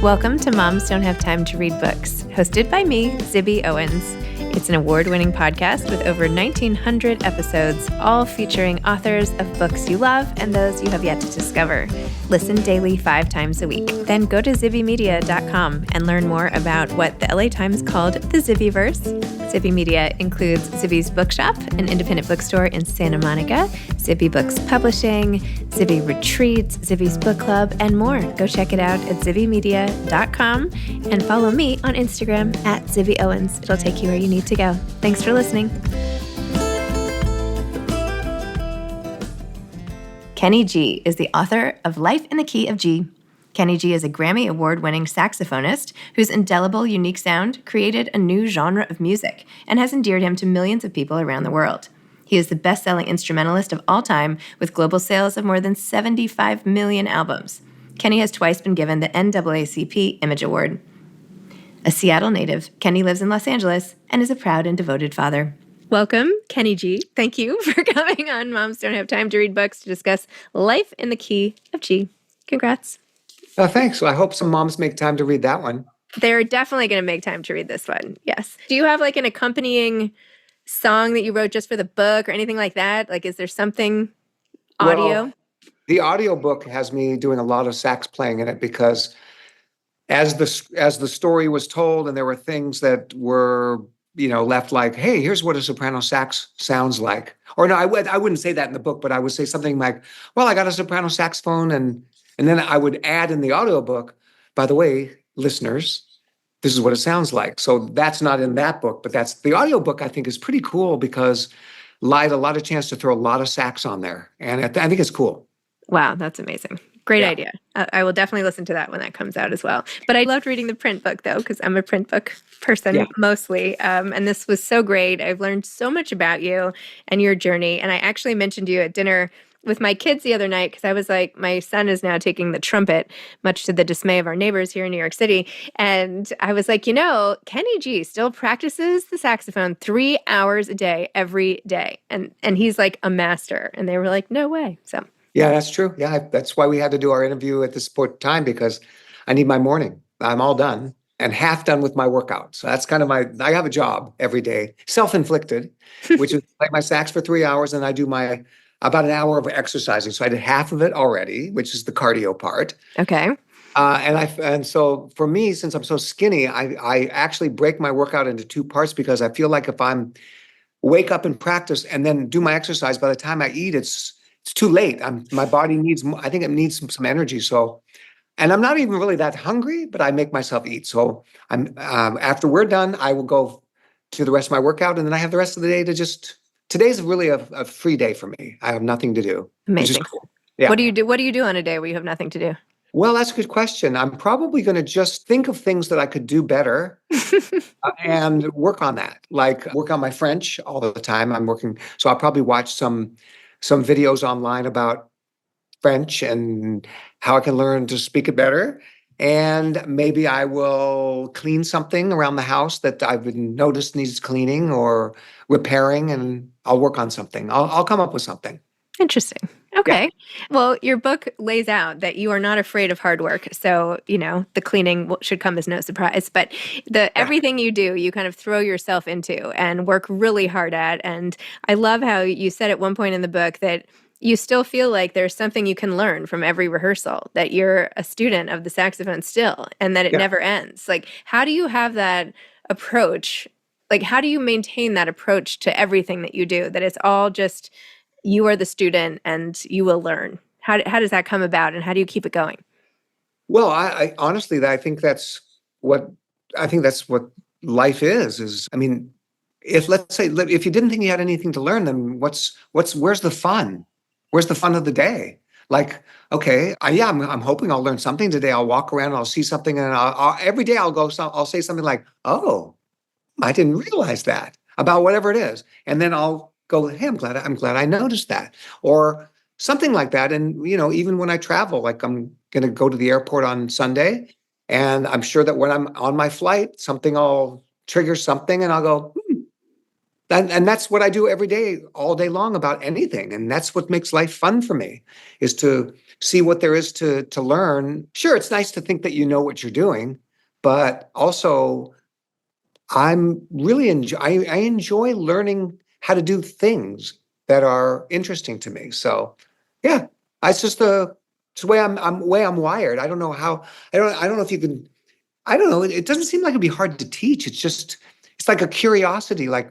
Welcome to Moms Don't Have Time to Read Books, hosted by me, Zibby Owens. It's an award-winning podcast with over 1,900 episodes, all featuring authors of books you love and those you have yet to discover. Listen daily 5 times a week. Then go to zibbymedia.com and learn more about what the LA Times called the Zibbyverse. Zibby Media includes Zibby's Bookshop, an independent bookstore in Santa Monica, Zibby Books Publishing, Zibby Retreats, Zibby's Book Club, and more. Go check it out at zibbymedia.com and follow me on Instagram at Zibby Owens. It'll take you where you need to go. Thanks for listening. Kenny G is the author of Life in the Key of G. Kenny G is a Grammy Award-winning saxophonist whose indelible, unique sound created a new genre of music and has endeared him to millions of people around the world. He is the best-selling instrumentalist of all time with global sales of more than 75 million albums. Kenny has twice been given the NAACP Image Award. A Seattle native, Kenny lives in Los Angeles and is a proud and devoted father. Welcome, Kenny G. Thank you for coming on Moms Don't Have Time to Read Books to discuss Life in the Key of G. Congrats. Thanks. Well, I hope some moms make time to read that one. They're definitely going to make time to read this one. Yes. Do you have like an accompanying song that you wrote just for the book or anything like that? Like, is there something audio? Well, the audiobook has me doing a lot of sax playing in it because as the story was told and there were things that were, left like, hey, here's what a soprano sax sounds like. Or no, I wouldn't say that in the book, but I would say something like, well, I got a soprano saxophone and then I would add in the audiobook, by the way, listeners, this is what it sounds like. So that's not in that book, but that's the audiobook I think is pretty cool because lied a lot of chance to throw a lot of sax on there. And I think it's cool. Wow, that's amazing. Great idea. I will definitely listen to that when that comes out as well. But I loved reading the print book, though, because I'm a print book person mostly. And this was so great. I've learned so much about you and your journey. And I actually mentioned you at dinner with my kids the other night because I was like, my son is now taking the trumpet, much to the dismay of our neighbors here in New York City. And I was like, Kenny G still practices the saxophone 3 hours a day, every day. And he's like a master. And they were like, no way. So yeah, that's true. Yeah, that's why we had to do our interview at this time because I need my morning. I'm all done and half done with my workout. So that's kind of I have a job every day, self-inflicted, which is play my sax for 3 hours and I do about an hour of exercising. So I did half of it already, which is the cardio part. Okay. And so for me, since I'm so skinny, I actually break my workout into 2 parts because I feel like if I'm wake up and practice and then do my exercise, by the time I eat, it's too late. My body I think it needs some energy. So, and I'm not even really that hungry, but I make myself eat. So after we're done, I will go to the rest of my workout and then I have the rest of the day to today's really a free day for me. I have nothing to do. Amazing. Which is cool. Yeah. What do you do on a day where you have nothing to do? Well, that's a good question. I'm probably going to just think of things that I could do better and work on that. Like work on my French all the time. So I'll probably watch some videos online about French and how I can learn to speak it better. And maybe I will clean something around the house that I've noticed needs cleaning or repairing, and I'll work on something. I'll come up with something. Interesting. Okay. Yeah. Well, your book lays out that you are not afraid of hard work. So, the cleaning should come as no surprise. But everything you do, you kind of throw yourself into and work really hard at. And I love how you said at one point in the book that you still feel like there's something you can learn from every rehearsal, that you're a student of the saxophone still, and that it never ends. Like, how do you have that approach? Like, how do you maintain that approach to everything that you do, that it's all just you are the student and you will learn? How does that come about, and how do you keep it going? Well, I honestly, I think that's what life is. I mean, if you didn't think you had anything to learn, then where's the fun? Where's the fun of the day? Like, okay, I'm hoping I'll learn something today. I'll walk around and I'll see something, and every day I'll say something like, "Oh, I didn't realize that," about whatever it is, and then I'll go, "Hey, I'm glad I noticed that," or something like that. And even when I travel, like I'm going to go to the airport on Sunday, and I'm sure that when I'm on my flight, something will trigger something, and I'll go, And that's what I do every day, all day long about anything. And that's what makes life fun for me, is to see what there is to learn. Sure, it's nice to think that you know what you're doing, but also I enjoy learning how to do things that are interesting to me. So yeah, it's just it's the way I'm wired. I don't know how I don't know if you can I don't know. It doesn't seem like it'd be hard to teach. It's like a curiosity. Like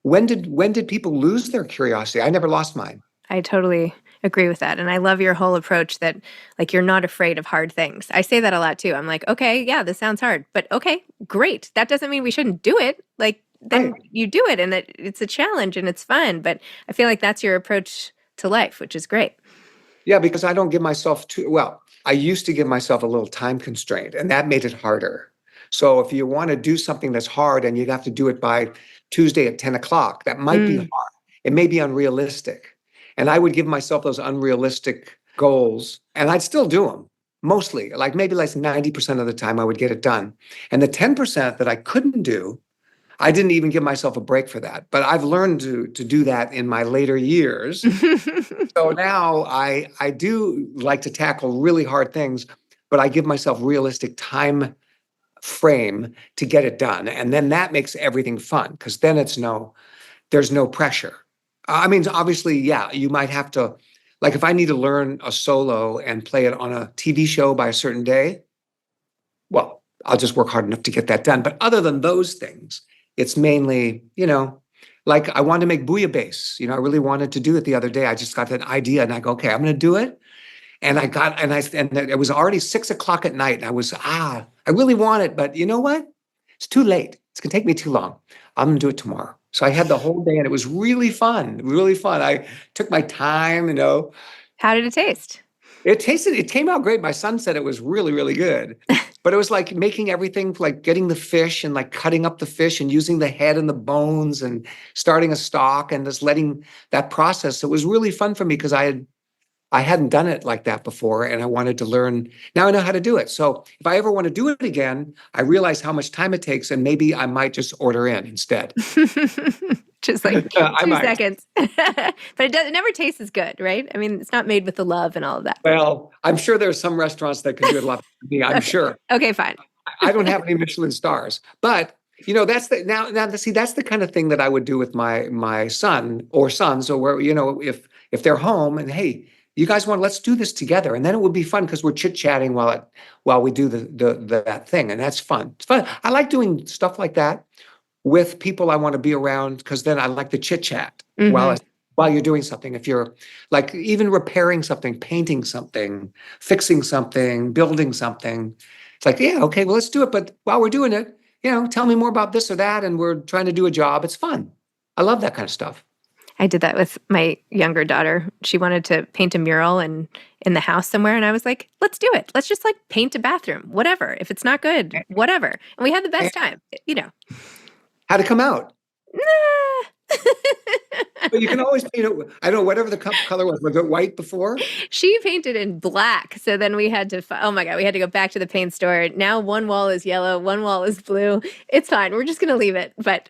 when did people lose their curiosity? I never lost mine. I totally agree with that. And I love your whole approach that like you're not afraid of hard things. I say that a lot too. I'm like, okay, yeah, this sounds hard, but okay, great. That doesn't mean we shouldn't do it. Like then Right. you do it and it's a challenge and it's fun. But I feel like that's your approach to life, which is great. Yeah, because I don't give myself I used to give myself a little time constraint, and that made it harder. So if you want to do something that's hard and you have to do it by Tuesday at 10 o'clock, that might be Mm. hard. It may be unrealistic. And I would give myself those unrealistic goals, and I'd still do them mostly. Like maybe like 90% of the time I would get it done. And the 10% that I couldn't do, I didn't even give myself a break for that. But I've learned to do that in my later years. So now I do like to tackle really hard things, but I give myself realistic time frame to get it done. And then that makes everything fun because then there's no pressure. I mean, obviously, yeah, you might have to, like if I need to learn a solo and play it on a TV show by a certain day, well, I'll just work hard enough to get that done. But other than those things, it's mainly, like I wanted to make bouillabaisse. I really wanted to do it the other day. I just got that idea and I go, okay, I'm going to do it. And and it was already 6 o'clock at night. And I really want it, but you know what? It's too late. It's going to take me too long. I'm going to do it tomorrow. So I had the whole day and it was really fun, really fun. I took my time. How did it taste? It came out great. My son said it was really, really good. But it was like making everything, like getting the fish and like cutting up the fish and using the head and the bones and starting a stock and just letting that process. It was really fun for me because I hadn't done it like that before and I wanted to learn. Now I know how to do it. So if I ever want to do it again, I realize how much time it takes and maybe I might just order in instead. Just like I 2 seconds. But it never tastes as good, right? I mean, it's not made with the love and all of that. Well, I'm sure there's some restaurants that can do it a lot better than me. I'm Okay. sure. Okay, fine. I don't have any Michelin stars, but that's that's the kind of thing that I would do with my son or sons, or where if they're home and hey, you guys let's do this together, and then it would be fun because we're chit chatting while we do that thing, and that's fun. It's fun. I like doing stuff like that with people I want to be around because then I like the chit chat Mhm. while you're doing something. If you're like even repairing something, painting something, fixing something, building something, it's like, yeah, okay, well, let's do it. But while we're doing it, tell me more about this or that. And we're trying to do a job. It's fun. I love that kind of stuff. I did that with my younger daughter. She wanted to paint a mural in the house somewhere, and I was like, "Let's do it. Let's just like paint a bathroom, whatever. If it's not good, whatever." And we had the best time. How'd it come out? Nah. But you can always paint it. I don't know, whatever the color was it white before? She painted in black, so then we had to. Oh my god, we had to go back to the paint store. Now one wall is yellow, one wall is blue. It's fine. We're just gonna leave it. But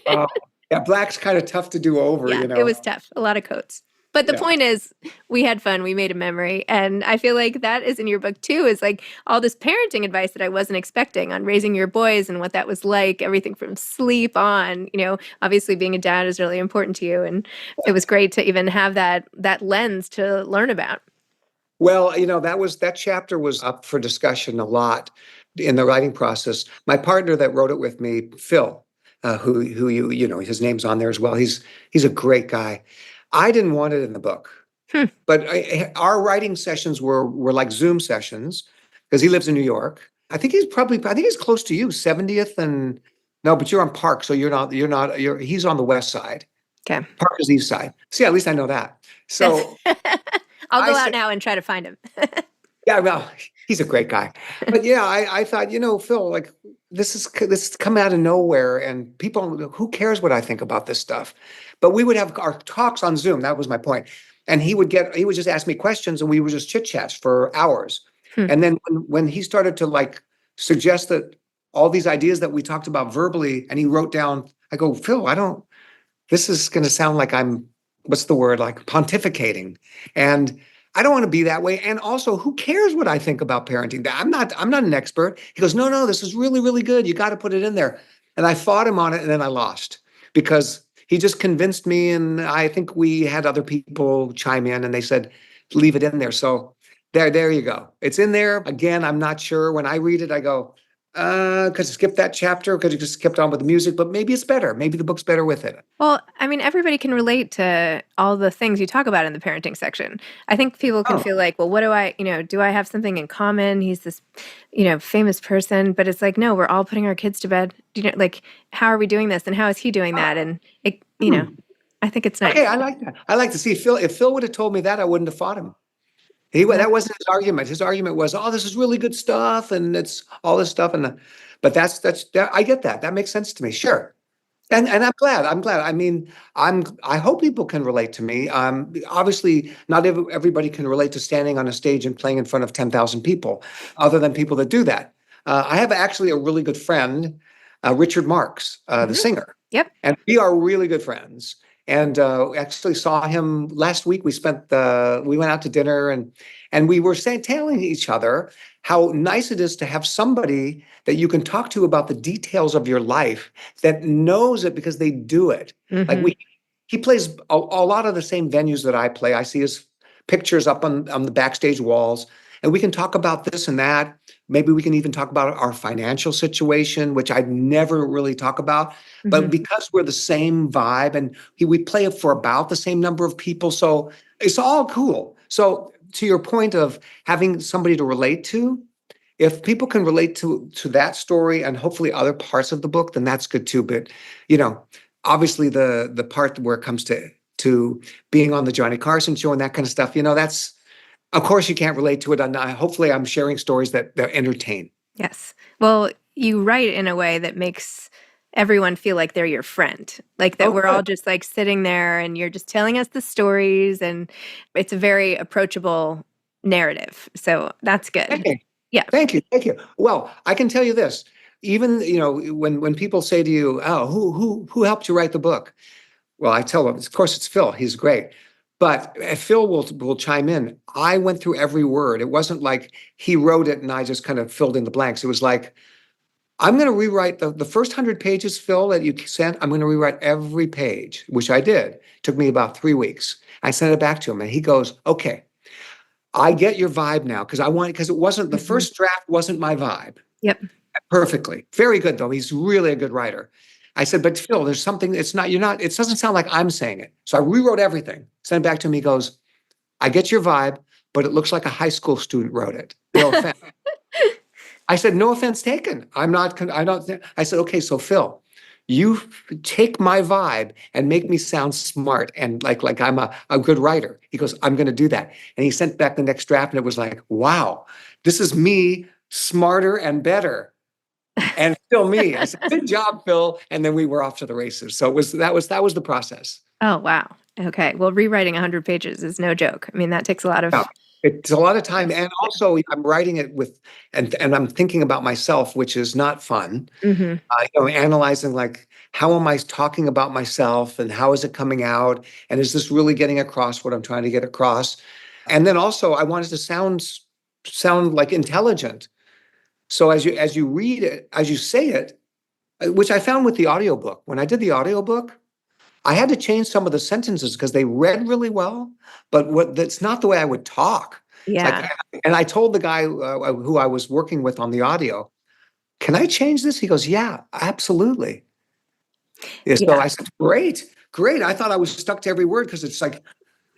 Uh, yeah, black's kind of tough to do over, yeah, it was tough. A lot of coats. But the Yeah. point is, we had fun. We made a memory. And I feel like that is in your book too, is like all this parenting advice that I wasn't expecting on raising your boys and what that was like, everything from sleep on, obviously being a dad is really important to you. And it was great to even have that lens to learn about. Well, that chapter was up for discussion a lot in the writing process. My partner that wrote it with me, Phil, who his name's on there as well. He's a great guy. I didn't want it in the book, Hmm. but our writing sessions were like Zoom sessions because he lives in New York. I think he's close to you, 70th and no, but you're on Park, so he's on the west side. Okay. Park is east side. See, at least I know that. So I'll go I out now and try to find him. yeah, well, he's a great guy. But yeah, I thought, Phil, like this is come out of nowhere, and people, who cares what I think about this stuff? But we would have our talks on Zoom. That was my point. And he would just ask me questions, and we would just chit chat for hours. Hmm. And then when he started to like suggest that all these ideas that we talked about verbally, and he wrote down, I go, Phil, I don't. this is going to sound like what's the word, like pontificating. And I don't want to be that way. And also, who cares what I think about parenting? I'm not an expert. He goes, no, this is really, really good. You got to put it in there. And I fought him on it, and then I lost because he just convinced me. And I think we had other people chime in, and they said, leave it in there. So there you go. It's in there. Again, I'm not sure. When I read it, I go, could you skip that chapter? Could you just skipped on with the music? But maybe it's better. Maybe the book's better with it. Well, I mean, everybody can relate to all the things you talk about in the parenting section. I think people can Oh, feel like, well, what do I have something in common? He's this, famous person, but it's like, no, we're all putting our kids to bed. Like, how are we doing this? And how is he doing that? And hmm. I think it's nice. Okay, I like that. I like to see Phil. If Phil would have told me that, I wouldn't have fought him. Yeah. That wasn't his argument. His argument was, "Oh, this is really good stuff, and it's all this stuff." But I get that. That makes sense to me. Sure, and I'm glad. I'm glad. I mean, I hope people can relate to me. Obviously, not everybody can relate to standing on a stage and playing in front of 10,000 people, other than people that do that. I have actually a really good friend, Richard Marks, the Mhm. singer, Yep. and we are really good friends. And actually saw him last week. We went out to dinner, and we were telling each other how nice it is to have somebody that you can talk to about the details of your life that knows it because they do it. Like Hmm. he plays a lot of the same venues that I play. I see his pictures up on the backstage walls, and we can talk about this and that. Maybe we can even talk about our financial situation, which I'd never really talk about. Hmm. But because we're the same vibe, and we play it for about the same number of people, so it's all cool. So to your point of having somebody to relate to, if people can relate to that story and hopefully other parts of the book, then that's good too. But you know, obviously the part where it comes to being on the Johnny Carson show and that kind of stuff, that's of course you can't relate to it. And hopefully I'm sharing stories that entertain. Yes. Well, you write in a way that makes everyone feel like they're your friend, like that Oh, we're good. all just like sitting there and you're just telling us the stories, and it's a very approachable narrative. So that's good. Thank you. Yeah. Thank you. Thank you. Well, I can tell you this. Even, when people say to you, "Oh, who helped you write the book?" Well, I tell them, of course, it's Phil. He's great. But Phil will chime in. I went through every word. It wasn't like he wrote it and I just kind of filled in the blanks. It was like, I'm going to rewrite the first 100 pages, Phil, that you sent. I'm going to rewrite every page, which I did. It took me about 3 weeks. I sent it back to him and he goes, okay, I get your vibe now because it wasn't the Mhm. first draft wasn't my vibe Yep. perfectly. Very good though. He's really a good writer. I said, but Phil, there's something, it doesn't sound like I'm saying it. So I rewrote everything, sent it back to him. He goes, I get your vibe, but it looks like a high school student wrote it. No offense. I said, no offense taken. I don't, I said, okay, so Phil, you take my vibe and make me sound smart and like I'm a good writer. He goes, I'm going to do that. And he sent back the next draft and it was like, wow, this is me smarter and better. And still me. I said, good job, Phil. And then we were off to the races. So that was the process. Oh, wow. Okay. Well, rewriting 100 pages is no joke. I mean, that takes a lot Yeah. of It's a lot of time. focus. And also I'm writing it and I'm thinking about myself, which is not fun. Yeah. Hmm. Analyzing like, how am I talking about myself and how is it coming out? And is this really getting across what I'm trying to get across? And then also I wanted to sound like intelligent. So as you read it, as you say it, which I found with the audiobook, when I did the audiobook, I had to change some of the sentences because they read really well, but that's not the way I would talk. It's like, Yeah. and I told the guy who I was working with on the audio, can I change this? He goes, yeah, absolutely. Yeah, so Yeah. I said, great, great. I thought I was stuck to every word because it's like,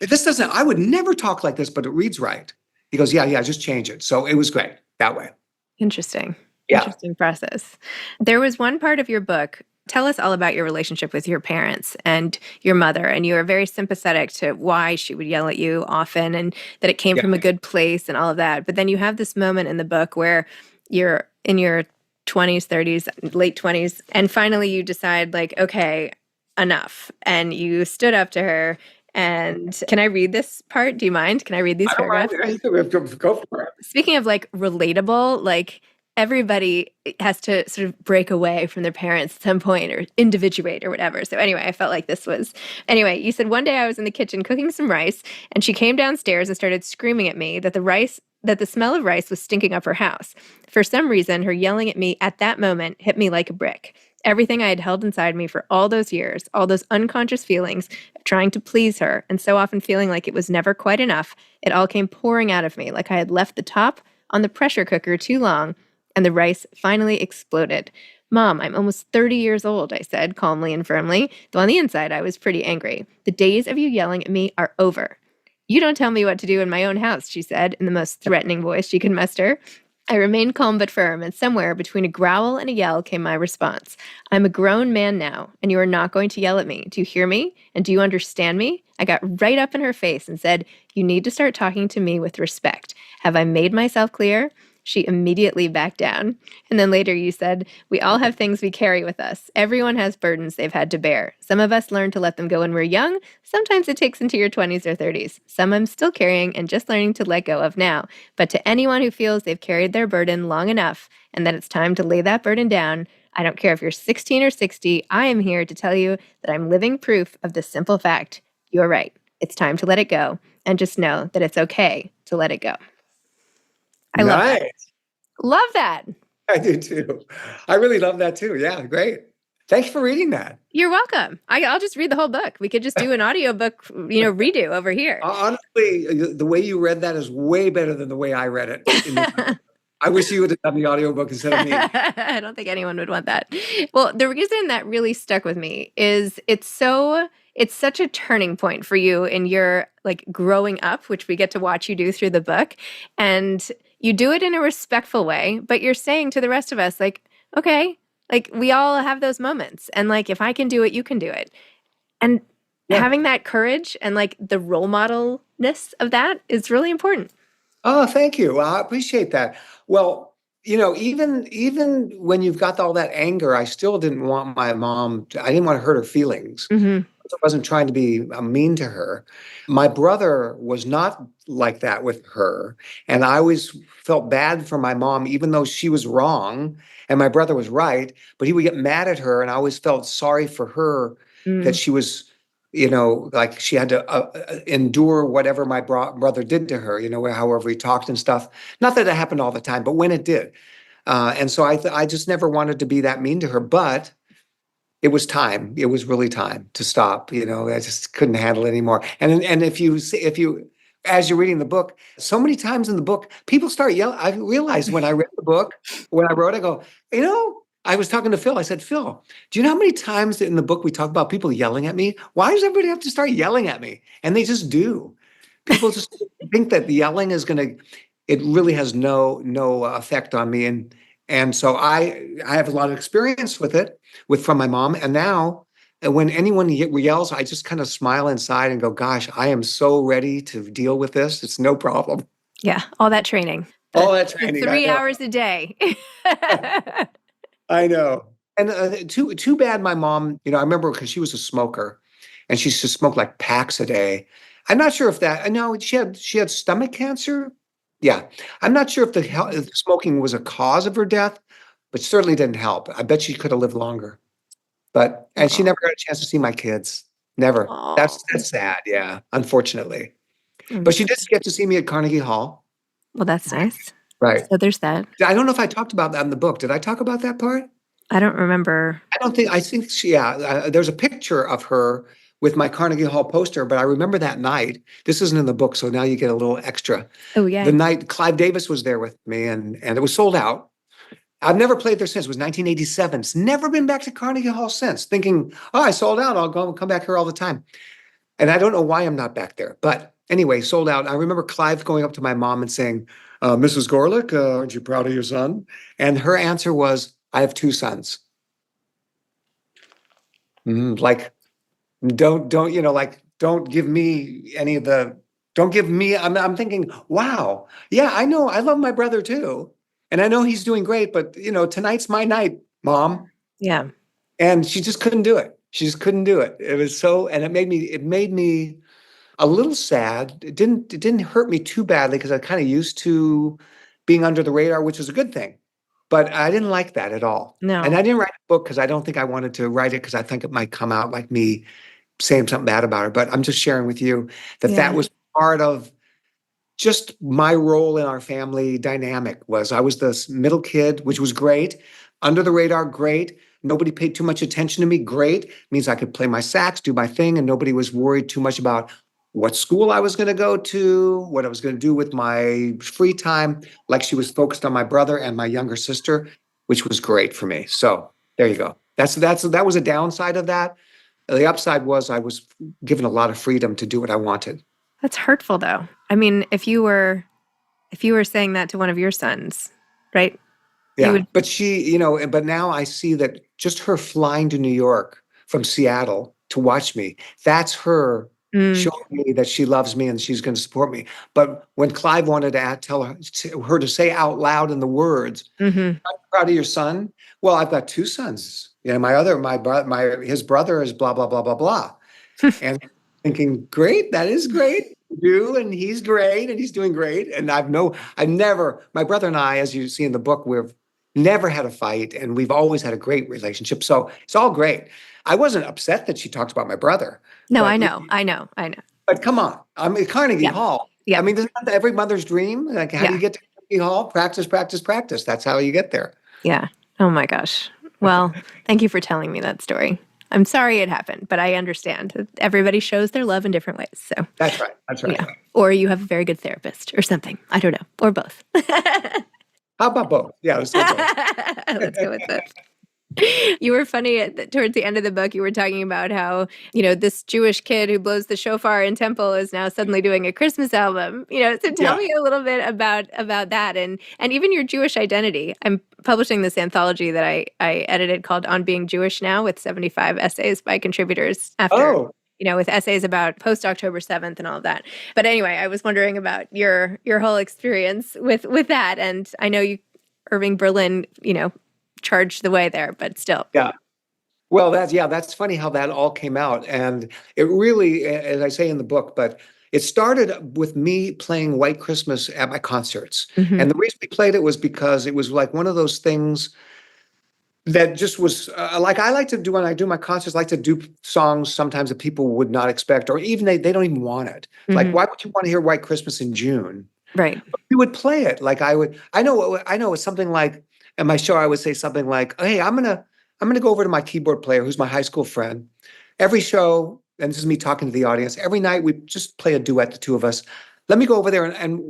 I would never talk like this, but it reads right. He goes, yeah, just change it. So it was great that way. Interesting. Yeah. Interesting process. There was one part of your book. Tell us all about your relationship with your parents and your mother. And you were very sympathetic to why she would yell at you often and that it came Yeah. from a good place and all of that. But then you have this moment in the book where you're in your 20s, 30s, late 20s, and finally you decide, like, okay, enough. And you stood up to her. And can I read this part? Do you mind? Can I read these I don't paragraphs? mind. Go for it. Speaking of like relatable, like everybody has to sort of break away from their parents at some point or individuate or whatever. So anyway, I felt like anyway, you said one day I was in the kitchen cooking some rice and she came downstairs and started screaming at me that the smell of rice was stinking up her house. For some reason, her yelling at me at that moment hit me like a brick. Everything I had held inside me for all those years, all those unconscious feelings of trying to please her and so often feeling like it was never quite enough, it all came pouring out of me like I had left the top on the pressure cooker too long and the rice finally exploded. Mom, I'm almost 30 years old, I said calmly and firmly, though on the inside I was pretty angry. The days of you yelling at me are over. You don't tell me what to do in my own house, she said in the most threatening voice she could muster. I remained calm but firm, and somewhere between a growl and a yell came my response. I'm a grown man now, and you are not going to yell at me. Do you hear me? And do you understand me? I got right up in her face and said, you need to start talking to me with respect. Have I made myself clear? She immediately backed down. And then later you said, we all have things we carry with us. Everyone has burdens they've had to bear. Some of us learn to let them go when we're young. Sometimes it takes into your 20s or 30s. Some I'm still carrying and just learning to let go of now. But to anyone who feels they've carried their burden long enough and that it's time to lay that burden down, I don't care if you're 16 or 60, I am here to tell you that I'm living proof of this simple fact. You're right. It's time to let it go. And just know that it's okay to let it go. I love that. Love that. I do too. I really love that too. Yeah, great. Thanks for reading that. You're welcome. I'll just read the whole book. We could just do an audiobook, redo over here. Honestly, the way you read that is way better than the way I read it. I wish you would have done the audiobook instead of me. I don't think anyone would want that. Well, the reason that really stuck with me is it's such a turning point for you in your like growing up, which we get to watch you do through the book. And you do it in a respectful way, but you're saying to the rest of us, like, okay, like we all have those moments. And like, if I can do it, you can do it. And having that courage and like the role modelness of that is really important. Oh, thank you. Well, I appreciate that. Well, even when you've got all that anger, I still didn't want my mom I didn't want to hurt her feelings. Mm-hmm. I wasn't trying to be mean to her. My brother was not like that with her. And I always felt bad for my mom, even though she was wrong and my brother was right. But he would get mad at her. And I always felt sorry for her that she was, like she had to endure whatever my brother did to her, however he talked and stuff. Not that it happened all the time, but when it did. And so I just never wanted to be that mean to her. But it was time. It was really time to stop. I just couldn't handle it anymore. And if you as you're reading the book, so many times in the book, people start yelling. I realized when I read the book, when I wrote, I go, I was talking to Phil. I said, Phil, do you know how many times in the book we talk about people yelling at me? Why does everybody have to start yelling at me? And they just do. People just think that the yelling is it really has no effect on me. And so I have a lot of experience with it from my mom. And now when anyone yells, I just kind of smile inside and go, gosh, I am so ready to deal with this. It's no problem. Yeah. All that training. All that training. 3 hours a day. I know. And too bad my mom, I remember because she was a smoker and she used to smoke like packs a day. I'm not sure if I know she had stomach cancer. Yeah. I'm not sure if the smoking was a cause of her death, but certainly didn't help. I bet she could have lived longer. And she never got a chance to see my kids. Never. That's sad. Yeah. Unfortunately. But she did get to see me at Carnegie Hall. Well, that's nice. Right. So there's that. I don't know if I talked about that in the book. Did I talk about that part? I don't remember. I think there's a picture of her with my Carnegie Hall poster, but I remember that night. This isn't in the book, so now you get a little extra. Oh, yeah. The night Clive Davis was there with me, and it was sold out. I've never played there since. It was 1987. It's never been back to Carnegie Hall since, thinking, I sold out. I'll come back here all the time. And I don't know why I'm not back there. But anyway, sold out. I remember Clive going up to my mom and saying, Mrs. Gorlick, aren't you proud of your son? And her answer was, I have 2 sons. Like, don't give me any of the, don't give me, I'm thinking, wow. Yeah, I know. I love my brother too. And I know he's doing great, but tonight's my night, Mom. Yeah. And she just couldn't do it. She just couldn't do it. It was and it made me a little sad. It didn't hurt me too badly because I kind of used to being under the radar, which was a good thing. But I didn't like that at all. And No. I didn't write a book because I don't think I wanted to write it because I think it might come out like me saying something bad about her. But I'm just sharing with you that that Yeah. was part of just my role in our family dynamic. Was I was the middle kid, which was great. Under the radar, great. Nobody paid too much attention to me, great. Means I could play my sax, do my thing, and nobody was worried too much about what school I was going to go to, what I was going to do with my free time. Like she was focused on my brother and my younger sister, which was great for me. So there you go. That was a downside of that. The upside was I was given a lot of freedom to do what I wanted. That's hurtful though. I mean, if you were saying that to one of your sons, right? You Yeah, would but but now I see that just her flying to New York from Seattle to watch me, that's her mm, showing me that she loves me and she's going to support me. But when Clive wanted to tell her to say out loud in the words, mhm. "I'm proud of your son." Well, I've got two sons. His brother is blah blah blah blah blah. And thinking, great, that is great. You and he's great and he's doing great. And I've never, my brother and I, as you see in the book, we've never had a fight and we've always had a great relationship. So it's all great. I wasn't upset that she talked about my brother, No, I but know. I know. I know. but come on, I'm at Carnegie Yeah. Hall. I Yeah. mean, isn't that every mother's dream? Like, how do you Yeah. get to Carnegie Hall? Practice, practice, practice. That's how you get there. Yeah. Oh my gosh. Well, thank you for telling me that story. I'm sorry it happened, but I understand that everybody shows their love in different ways. So, That's right. That's right. yeah. Or you have a very good therapist or something. I don't know. Or both. How about both? Yeah, let's go both. Let's go with both. You were funny towards the end of the book. You were talking about how, this Jewish kid who blows the shofar in temple is now suddenly doing a Christmas album. So tell Yeah. me a little bit about that and even your Jewish identity. I'm publishing this anthology that I edited called On Being Jewish Now with 75 essays by contributors after Oh, with essays about post October 7th and all of that. But anyway, I was wondering about your whole experience with that. And I know Irving Berlin, charged the way there, but still. yeah. Well, that's funny how that all came out. And it really, as I say in the book, but it started with me playing White Christmas at my concerts. Hmm. And the reason we played it was because it was like one of those things that just was like I like to do when I do my concerts, I like to do songs sometimes that people would not expect, or even they don't even want it. Like, Hmm. why would you want to hear White Christmas in June? Right. We would play it. Like I know it's something like at my show, I would say something like, "Hey, I'm gonna go over to my keyboard player, who's my high school friend. Every show, and this is me talking to the audience, every night we just play a duet, the two of us. Let me go over there and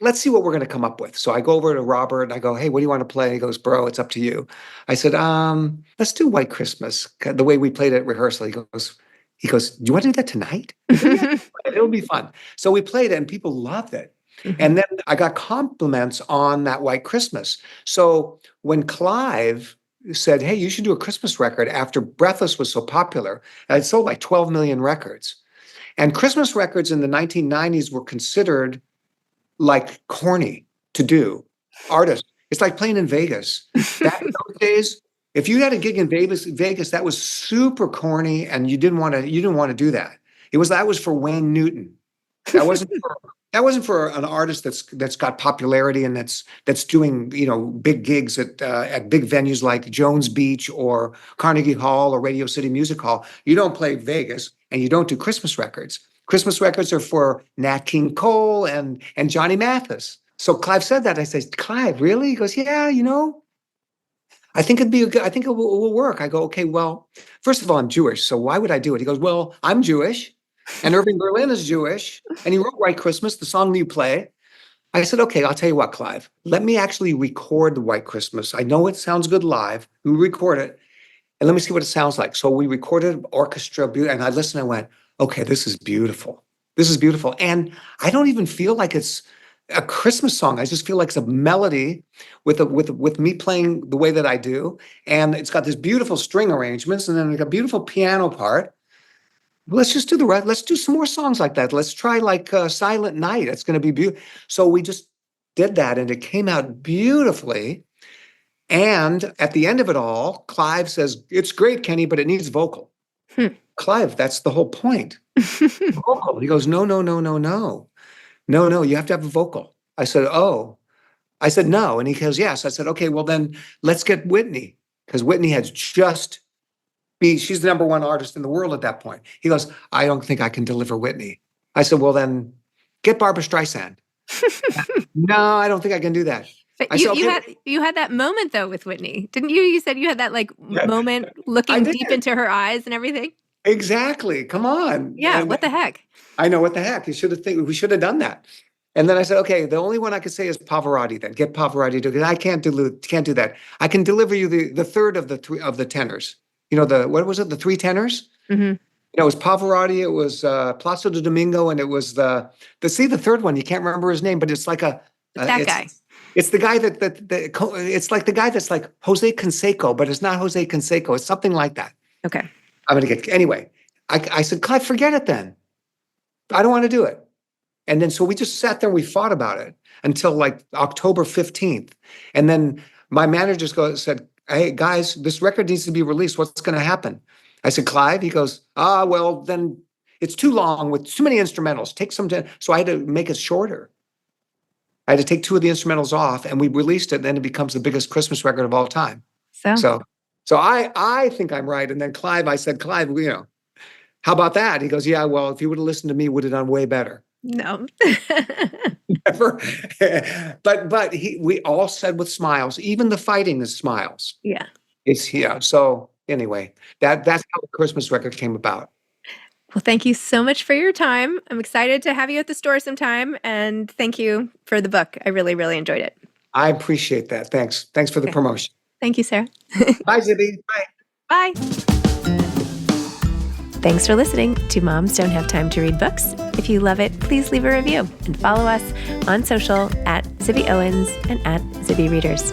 let's see what we're gonna come up with." So I go over to Robert and I go, "Hey, what do you want to play?" He goes, "Bro, it's up to you." I said, let's do White Christmas. The way we played it at rehearsal. He goes, "Do you want to do that tonight?" I said, "Yeah, it'll be fun." So we played it and people loved it. Mhm. And then I got compliments on that White Christmas. So when Clive said, "Hey, you should do a Christmas record," after Breathless was so popular, and it sold like 12 million records. And Christmas records in the 1990s were considered like corny to do. Artists, it's like playing in Vegas. Back in those days, if you had a gig in Vegas, that was super corny, and you didn't want to do that. That was for Wayne Newton. That wasn't for an artist that's got popularity and that's doing big gigs at big venues like Jones Beach or Carnegie Hall or Radio City Music Hall. You don't play Vegas and you don't do Christmas records. Christmas records are for Nat King Cole and Johnny Mathis. So Clive said that. I said, "Clive, really?" He goes, "Yeah, I think I think it will work." I go, "Okay, well, first of all, I'm Jewish, so why would I do it?" He goes, "Well, I'm Jewish, and Irving Berlin is Jewish, and he wrote White Christmas, the song you play." I said, "Okay, I'll tell you what, Clive. Let me actually record the White Christmas. I know it sounds good live. We record it, and let me see what it sounds like." So we recorded orchestra, and I listened and went, "Okay, this is beautiful. This is beautiful." And I don't even feel like it's a Christmas song. I just feel like it's a melody with me playing the way that I do, and it's got this beautiful string arrangements, and then like a beautiful piano part. Let's just do the right. Let's do some more songs like that. Let's try like Silent Night. It's going to be beautiful. So we just did that, and it came out beautifully. And at the end of it all, Clive says, "It's great, Kenny, but it needs vocal." Hmm. Clive, that's the whole point. Vocal. He goes, "No, no, no, no, no. No, no, you have to have a vocal." I said, "Oh." I said, no. And he goes, yes. I said, okay, well then let's get Whitney, because Whitney has just she's the number one artist in the world at that point. He goes, I don't think I can deliver Whitney. I said, well then get Barbara Streisand. No, I don't think I can do that. But you had that moment though with Whitney, didn't you? You said you had that like moment looking deep into her eyes and everything. Exactly. Come on. Yeah. And what the heck? I know, what the heck. We should have done that. And then I said, okay, the only one I could say is Pavarotti. Then get Pavarotti to, because I can't do that. I can deliver you the third of the tenors. You know, what was it? The three tenors. Mm-hmm. You know, it was Pavarotti. It was Placido Domingo, and it was the third one. You can't remember his name, but it's like that guy. It's the guy it's like the guy that's like Jose Canseco, but it's not Jose Canseco. It's something like that. Okay. Anyway, I said, Clive, forget it then. I don't want to do it. And then so we just sat there and we fought about it until like October 15th. And then my manager said, hey, guys, this record needs to be released. What's going to happen? I said, Clive? He goes, well, then it's too long with too many instrumentals. Take some time. So I had to make it shorter. I had to take two of the instrumentals off, and we released it, and then it becomes the biggest Christmas record of all time. So I think I'm right. And then I said, Clive, you know, how about that? He goes, yeah, well, if you would have listened to me, would have done way better. No. Never. But we all said with smiles, even the fighting is smiles. Yeah. So anyway, that's how the Christmas record came about. Well, thank you so much for your time. I'm excited to have you at the store sometime. And thank you for the book. I really, really enjoyed it. I appreciate that. Thanks. Thanks for the promotion. Thank you, Sarah. Bye, Zibby. Bye. Bye. Thanks for listening to Moms Don't Have Time to Read Books. If you love it, please leave a review and follow us on social at Zibby Owens and at Zibby Readers.